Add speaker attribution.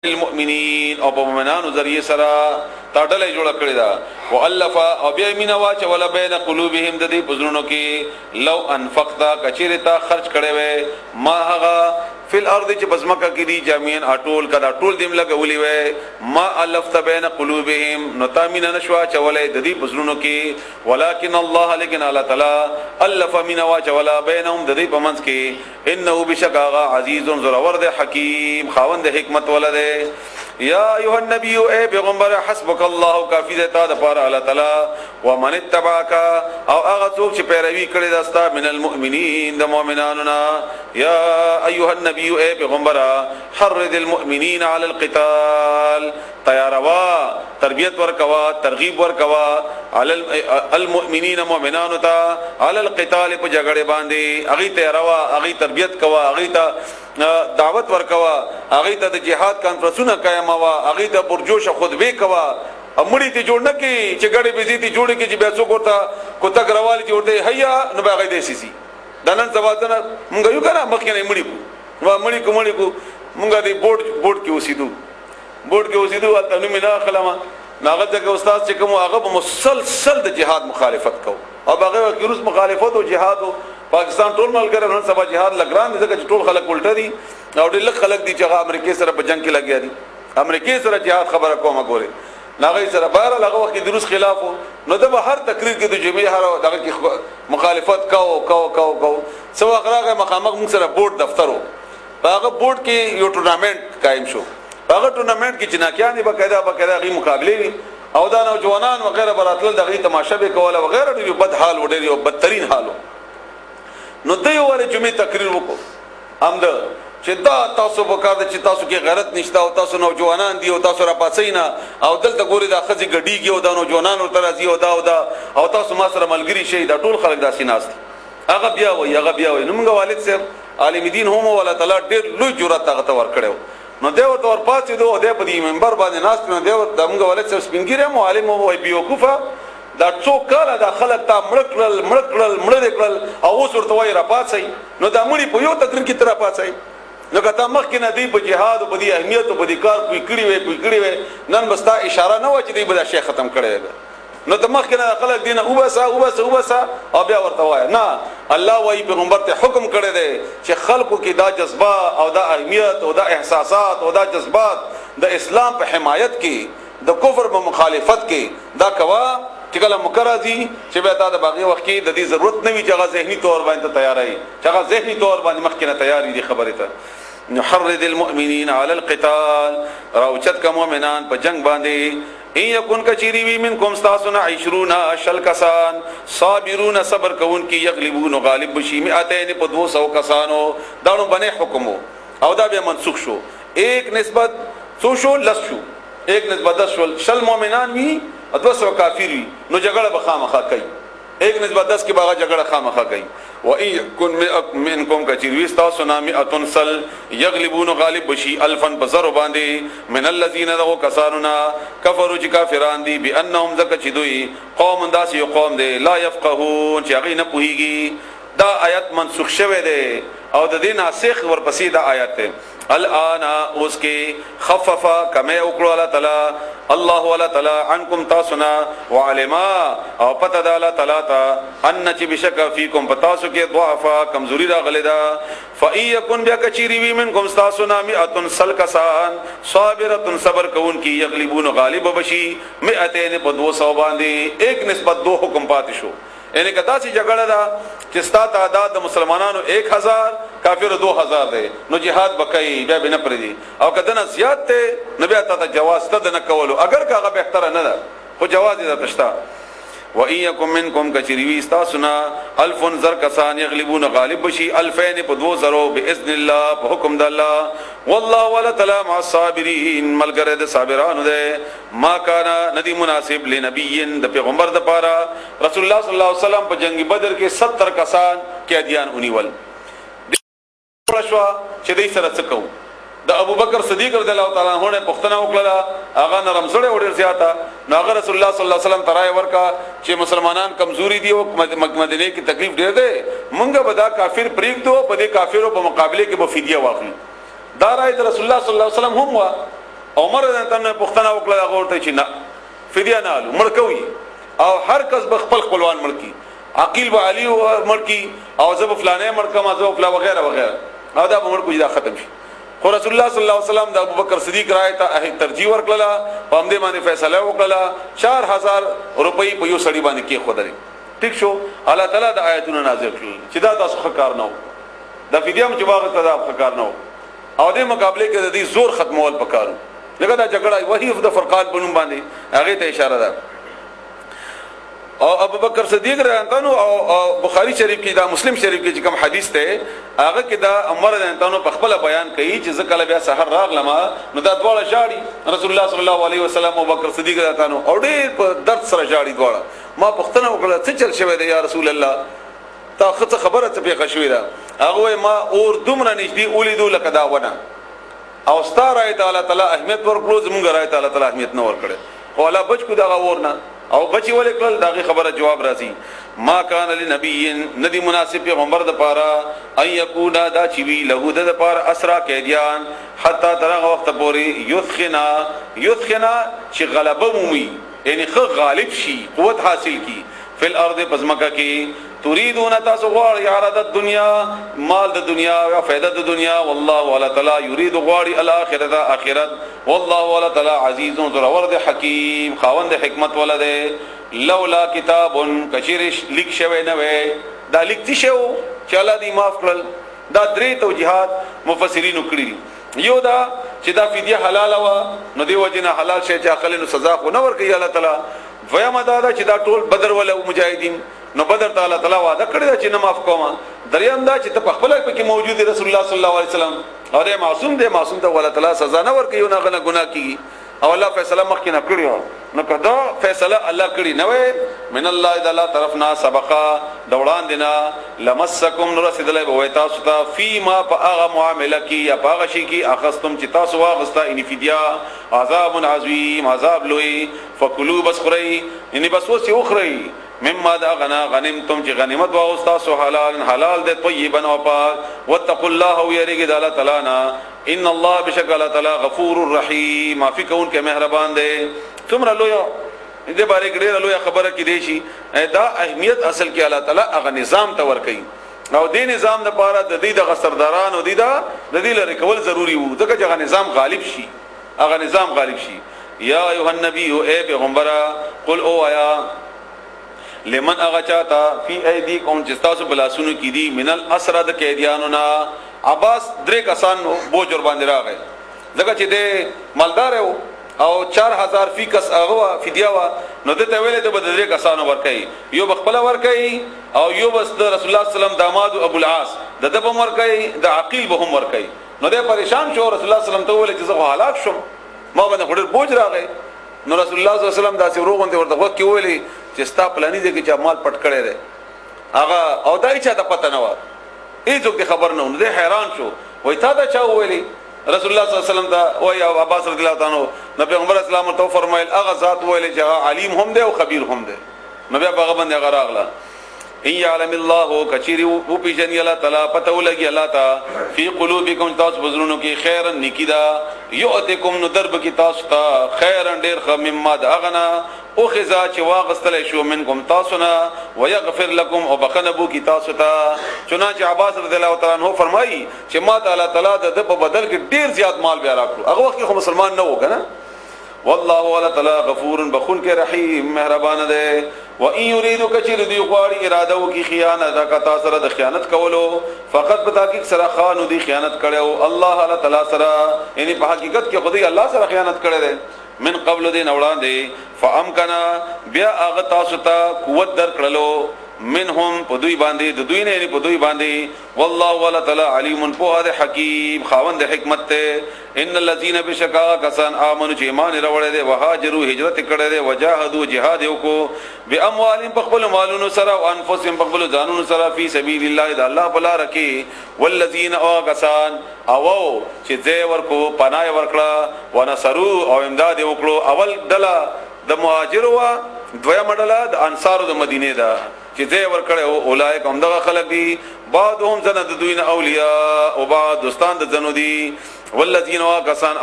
Speaker 1: المؤمنین او په مؤمنانو ذریعہ سره تا ډلې جوړ کړی دا والف او بیا مینا واچ ولا بین قلوبهم د دې پزړونو کې لو انفقتا کچیرتا خرج کړي وې ما هغه فل ارض چې بزمکه کې دي جامعین اټول کدا ټول دیم لګولې وې ما الفت بین قلوبهم نتامین نشوا چولې د دې پزړونو کې ولکن الله لكن الله تعالی الف مینا واچ ولا بینهم د دې پمنس کې انه بشکا عزیز ذو حکیم خاوند حکمت ولده یا ایها النبی اے پیغمبر حسبک الله کافی دتا د پاره الله تعالی ومن اتبعک او هغه څوک چې پیروي کړی دستا من المؤمنین د مؤمنانو یا ایها النبی اے پیغمبر حرض المؤمنین علی القتال تیاروا تربیت ورکوا ترغیب ورکوا علی المؤمنین مؤمنانو ته علی القتال په جګړه باندې اغي تیاروا اغي تربیت کوا اغي ته دعوت ورکوا اغي ته د جهاد کانفرنسونه قائم وا اغي ته برجوش خطبه کوا امړی ته جوړ نه کی چې ګړې بيزيتي جوړ کی چې بیا څوک ورته کوته غروالي جوړ دی هيا نو باغې دي سي دنن سباتنه مونږ یو کنه مخکې نه مړی کو مونږه دی بورډ کې اوسېدو البته نو مینا خلما ناغه ته استاد چې کوم هغه مسلسل د جهاد مخالفت کو او هغه کې روس مخالفت او جهاد پاکستان ټول ملګری نن سبا جهاد لګران دي ځکه چې ټول خلک الټه دي او ډېر خلک دي چې امریکای سره په جنگ کې لګیا دي امریکای سره جهاد خبره کومه ګوري ناغه سره بهر لغه وخت د روس خلاف نو د هر تقریر کې د جمعې هر دغه کې مخالفت کو سو اخراغه مقامک موږ سره بورډ دفترو هغه بورډ کې یو ټورنامنت قائم شو هغه ټورنامنت کې جناکیان دي باقاعده غي مقابله او دا نوجوانان وغیرہ براتل دغه تماشا به کوله وغیرہ ډیر بد حال وډیر او بدترین حالو نو دوی ور جمعې تقریر وکړو امد چې دا تاسو وکړه چې تاسو کې غیرت نشته او تاسو نوجوانان دي او تاسو را پاسینا او دلته ګوري دا خزي ګډیږي او دا نوجوانان ورته راځي او تاسو ما سره ملګری شي دا ټول خلک داسې ناس دي هغه بیا وای نو موږ والد صاحب عالم دین هم ولا تعالی ډېر لوی جرأت هغه ته ور کړو نو دیو تور پاتې دوه د په دې منبر باندې ناس نو دیو د موږ والد صاحب سپینګیره معلم وای بیوقوفه دا څوک کاله دا خلک ته مړکړل او اوس ورته وای را پاتای نو دا مړی په یو تقریر کې تر پاتای نو کته مخکې نه دی په جهاد او په دې اهمیت او په دې کار کوي کړی وي نن بستا اشاره نه و چې دی به شیخ ختم کړي نو ته مخکې نه خلک دینه وبسا او بیا ورته وای نه الله وای پیغمبر ته حکم کړی دی چې خلکو کې دا جذبه او دا اهمیت او دا احساسات او دا جذبات د اسلام په حمایت کې د کفر په مخالفت کې دا کوا چې کله مکرازي چې به تا د باقي وخت کې د دې ضرورت نه وي چې هغه ذهني تور باندې تیارای چې هغه ذهني تور باندې مخکې نه تیاری دي خبره ته نحرض المؤمنین علی القتال راوچت کا مؤمنان په جنگ باندې ان یکن کچری وی منکم استاسنا 20 اشل کسان صابرون صبر کون کی یغلبون غالب بشی مئتین په 200 کسانو دانو بنه حکم او دا به منسوخ شو ایک نسبت سو شو لس شو ایک نسبت 10 شل مؤمنان وی 200 کافر وی نو جګړه بخامخه کوي ایک نسبت 10 کې باغ جګړه خامخه کوي و ان يكن منكم كثير استاسنا 100 سل يغلبون غالب بشي الفا بزر باندې من الذين ذو كساننا كفروا كافرون دي بانهم ذكچدوي قوم داس یو قوم دي لا يفقهون چې هغه نه پوهیږي دا آیت منسوخ شوه دي او د دې ناسخ ورپسې دا آیت ده الان اس کے خففا کمه وکړو الله تعالی عنکم تاسنا وعلما او پتہ د الله تعالی ته ان چې بشک فیکم پتاسو کې ضعفا کمزوری راغلی دا فایکن بیا کچری وی منکم تاسنا 100 سلکسان صابره صبر کون کی یغلبون غالب بشی 200 په 200 باندې ایک نسبت 2 حکم پاتې شو یعنی کدا سی جګړه دا چې ستا تعداد د مسلمانانو 1000 کافر 2000 دی نو jihad بکای بیا بنه پردي او کدا نه زیات ته نبی ته جواز ته نه کولو اگر کاغه بهتره نه ده خو جواز دې تشتا و ان یکم منکم کچریوی استاسنا الف زر کسان یغلبون غالب بشی الفین په 200 باذن الله په حکم د الله والله ولا تعالی مع الصابرین ملګری د صابرانو ده ما کان ندی مناسب لنبی د پیغمبر د پاره رسول الله صلی الله علیه وسلم په جنگ بدر کې 70 کسان کې ادیان اونیول شو چې دې سره څه کوو د ابو بکر صدیق رضی الله تعالی عنہ نے پختنه وکړه هغه نرم سره وړل زیاته ناغه رسول الله صلی الله علیه وسلم ترای ورکا چې مسلمانان کمزوري دي او مدینه کې تکلیف ډیر ده مونږه بدا کافر پریږدو په دې کافرو په مقابله کې به فدیه واخلو دا راي رسول الله صلی الله علیه وسلم هم وا عمر رضی الله عنه پښتنه وکړه هغه ورته چې نه فدیه نه الو مړ کوي او هر کس به خپل خپلوان مړ کی عقیل به علي مړ کی او زب فلانه مړ کما زب فلا وغیرہ وغیرہ او دا مړ کوی دا ختم شي خو رسول الله صلی الله علیه وسلم د ابوبکر صدیق رائے ته ترجیح ورکړه په همدې باندې فیصله وکړه 4000 روپۍ په یو سړي باندې کې خدای ټیک شو الله تعالی د آیاتونو نازل کړل چې دا تاسو ښکار نه و د فدیه هم چې واغ ته دا ښکار نه و او د مقابله کې د دې زور ختمول پکارو لکه دا جګړه وحی د فرقان بنوم باندې هغه ته اشاره ده او ابوبکر صدیق رضی الله عنه او بخاری شریف کې دا مسلم شریف کې چې کوم حدیث ته هغه کې دا عمر رضی الله عنه په خپل بیان کوي چې ځکه بیا سحر راغلم نو دا دواړه شاړي رسول الله صلی الله علیه وسلم او ابوبکر صدیق رضی الله عنه او ډېر په درد سره شاړي دواړه ما پښتنه وکړه څه چل شوی دی یا رسول الله تا خبره ته پیښه شوې ده هغه ما اور دومره نږدې ولیدو لکه دا ونه او ستاره تعالی تعالی اهمیت ورکړو زمونږ راي تعالی تعالی اهمیت نه ورکړي خو الله بچ کو دا ورنه او بچي ولکل داغه خبره جواب راځي ما کان لنبی ندی مناسب پیغمبر د پاره اي یکونا دا چی وی له د پاره اسرا قیدیان حتا ترغه وخت پوری یثخنا چې غلبه مومي یعنی خو غالب شي قوت حاصل کی فل ارض پزمکه کی تريدون تاسو غواړي عرض الدنيا مال د دنیا او فائدہ د دنیا والله ولا تعالی يريد غواړي الاخرت اخرت والله ولا تعالی عزيز ذو ورد حکیم خاوند حکمت ولده لولا کتاب کشرش لیک شوی نه وي دا لیکتی شو چې الله دې معاف کړل دا درې توجيهات مفسرین کړی یو دا چې دا فدیه حلال وا نو دی وجنه حلال شي چې اقل نو سزا خو نه ورکړي الله تعالی ویا مدا چې دا ټول بدر ولا مجاهدین نو بدر تعالی تعالی وعده کړی چې نه معاف کوم دریم دا چې ته په خپل کې موجود رسول الله صلی الله علیه وسلم او دې معصوم ته الله تعالی سزا نه ورکړي نه غنه ګناه کیږي او الله فیصله مخکې نه کړی نو کدا فیصله الله کړی نه وي من الله اذا الله طرفنا سبقا دوړان دینا لمسکم رسدلای بوي تاسو ته فيما فاغه معامله کی یا پاغه شي کی اخستم چې تاسو واغستا ان فدیا عذاب عظیم عذاب لوی فکلوا بسخری یعنی بس وسی اخری مما دا غنمتم چې غنیمت واغستا سو حلال دې طیبا او پاک واتقوا الله ويرګ د الله تعالی نا ان الله بشکل تعالی غفور الرحیم معافی کون کې مهربان دی څومره لوی دې باره کې ډېر لوی خبره کې دی شي دا اهمیت اصل کې الله تعالی هغه نظام ته ور کوي او دې نظام د پاره د دې د غسرداران او د دې لري کول ضروری وو ځکه چې هغه نظام غالب شي یا ایه النبی اے پیغمبره قل او آیا لمن اغچاتا فی ایدیکم جستاسو بلاسونو کی دی من الاسرى د قیدیانونا عباس درې کسان بوج ور باندې راغی ځکه چې د مالدار او 4000 فی کس هغه فدیه وا نو د ته ویلې ته بد درې کسانو ورکای یو بخپل ورکای او یو بس د رسول الله صلی الله علیه وسلم داماد ابو العاص د دبم ورکای د عقیل به هم ورکای نو د پریشان شو رسول الله صلی الله علیه وسلم ته ویل چې زه هلاک شم ما باندې خډر بوج راغی نو رسول الله صلی الله علیه وسلم دا سی وروغون ته ورته وکي ویلي چې ستا پلانې دي چې مال پټ کړي ده هغه او دای چا ته پته نه و هیڅوک خبر نه و نو حیران شو وای تا دا چا ویلي رسول الله صلی الله علیه وسلم دا وای عباس رضی الله تعالی عنہ نبی پیغمبر اسلام ته فرمایل هغه ذات ویلي چې علیم هم ده او خبیر هم ده نبی هغه باندې هغه راغله ان يعلم الله کچری او پیجن الله تعالی پته ولګي الله تعالی فی قلوبکم تاسو بزرونو کې خیرن نکیدا یؤتکم ندرب کی تاسو ته خیرن ډیر خ مما دغنا او خزا چې واغستل شو منکم تاسو نه ويغفر لكم او بخنبو کی تاسو ته چنانچہ عباس رضی الله تعالی عنہ فرمایي چې ما تعالی تعالی د په بدل کې ډیر زیات مال بیا راکړو هغه وخت کې مسلمان نه و کنه والله ولا تعالی غفور بخون کې رحیم مهربان ده و ان یریدو کچری دی غواړي اراده وکي خیانت کا تاسو سره د خیانت کولو فقط په تحقیق سره خانو دی خیانت کړو الله تعالی سره یعنی په حقیقت کې خدای الله سره خیانت کړی دی من قبل دین وړاندې فامکنا بیا هغه تاسو ته قوت در کړلو منهم پدوی باندې د دوی نه پدوی باندې والله ولا تعالی علیم په حکیم خاوند حکمت ته ان الذين بشکا کسان امنوا چې ایمان راوړل دي وهاجروا هجرت کړل دي وجاهدوا جهاد وکړو باموالهم بخل مالونو سره او انفسهم بخل ځانونو سره فی سبیل الله د الله په لار کې والذین کسان او چې ځای ورکو پناه ورکړه ونصروا او امداد وکړو اول دلا د مهاجرو دویم ډله د انصارو د مدینه ده چې ځای ورکړه اولایک هم دغه خلک دي بعضهم زنه د دوی نه اولیاء او بعض دوستان د زنو دي والذین کسان